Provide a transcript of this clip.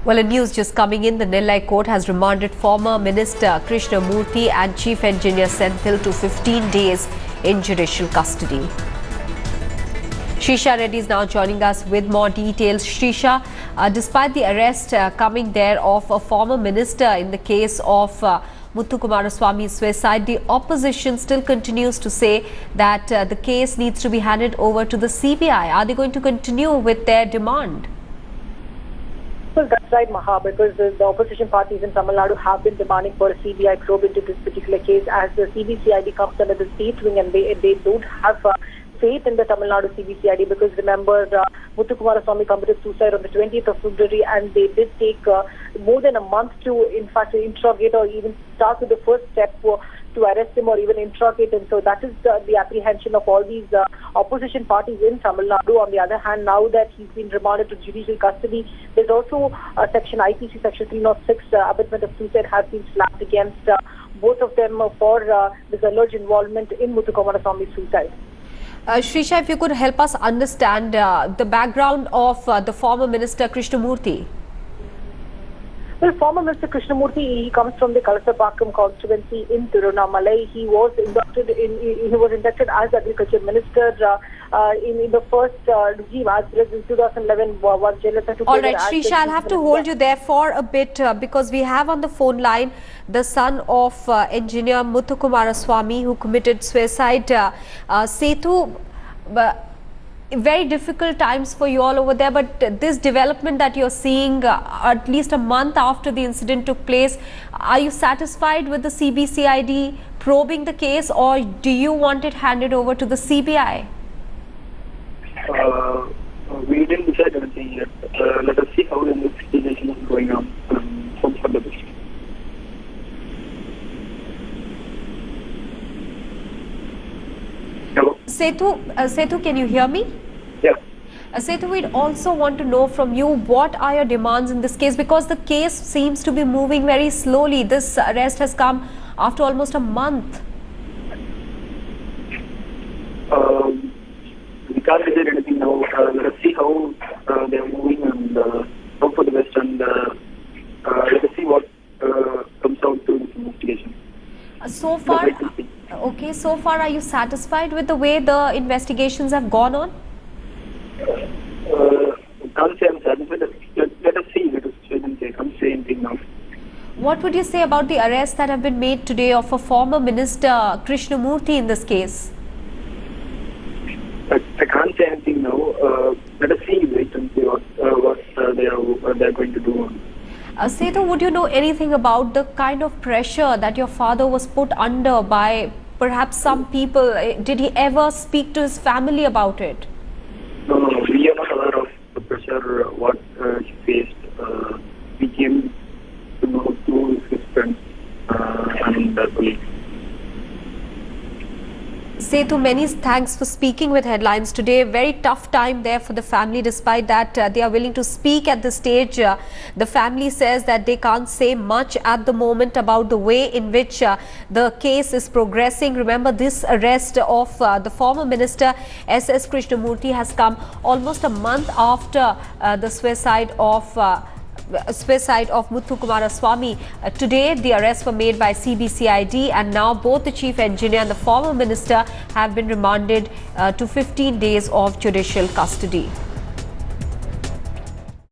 Well, a news just coming in, the Nellai court has remanded former Minister Krishnamoorthy and Chief Engineer Senthil to 15 days in judicial custody. Shrisha Reddy is now joining us with more details. Shrisha, despite the arrest coming there of a former minister in the case of Muthukumaraswamy's suicide, the opposition still continues to say that the case needs to be handed over to the CBI. Are they going to continue with their demand? Well, that's right, Maha, because the opposition parties in Tamil Nadu have been demanding for a CBI probe into this particular case, as the CBCID comes under the state wing and they don't have faith in the Tamil Nadu CBCID, because remember, Muthukumaraswamy committed suicide on the 20th of February, and they did take more than a month to, in fact, interrogate or even start with the first step to arrest him or even interrogate him. So that is the apprehension of all these opposition parties in Tamil Nadu. On the other hand, now that he's been remanded to judicial custody, there's also section IPC section 306, abetment of suicide, has been slapped against both of them for this alleged involvement in Muthukumaraswamy's suicide. Shrisha, if you could help us understand the background of the former Minister Krishnamoorthy. Well, former Mr. Krishnamoorthy, he comes from the Kalasapakam constituency in Tirunamalai. He was inducted as Agriculture Minister in the first regime, as well as in 2011 was Jayalalitha took over. All right, Shrisha, I'll have to hold you there for a bit because we have on the phone line the son of engineer Muthukumaraswamy, who committed suicide. Sethu, very difficult times for you all over there, but this development that you're seeing at least a month after the incident took place, are you satisfied with the CBCID probing the case, or do you want it handed over to the CBI? We didn't decide anything yet. Let us see how the investigation is going on from further. Hello? Sethu, can you hear me? Yeah. Sethu, we'd also want to know from you, what are your demands in this case, because the case seems to be moving very slowly. This arrest has come after almost a month. We can't decide anything now. Let us see how they are moving and hope for the best, and let us see what comes out to this investigation. So far, are you satisfied with the way the investigations have gone on? Can't say I'm satisfied. Let us see. Let us wait and see. I can't say anything now. What would you say about the arrests that have been made today of a former minister, Krishnamoorthy, in this case? I can't say anything now. Let us see. Wait and see what they are going to do. Sethu, would you know anything about the kind of pressure that your father was put under by perhaps some people? Did he ever speak to his family about it? No. We are not aware of the pressure what he faced. We came to know through his friends and colleagues. Sethu, many thanks for speaking with Headlines today. Very tough time there for the family. Despite that, they are willing to speak at this stage. The family says that they can't say much at the moment about the way in which the case is progressing. Remember, this arrest of the former minister SS Krishnamoorthy has come almost a month after the suicide of Muthukumaraswamy. Today, the arrests were made by CBCID, and now both the chief engineer and the former minister have been remanded to 15 days of judicial custody.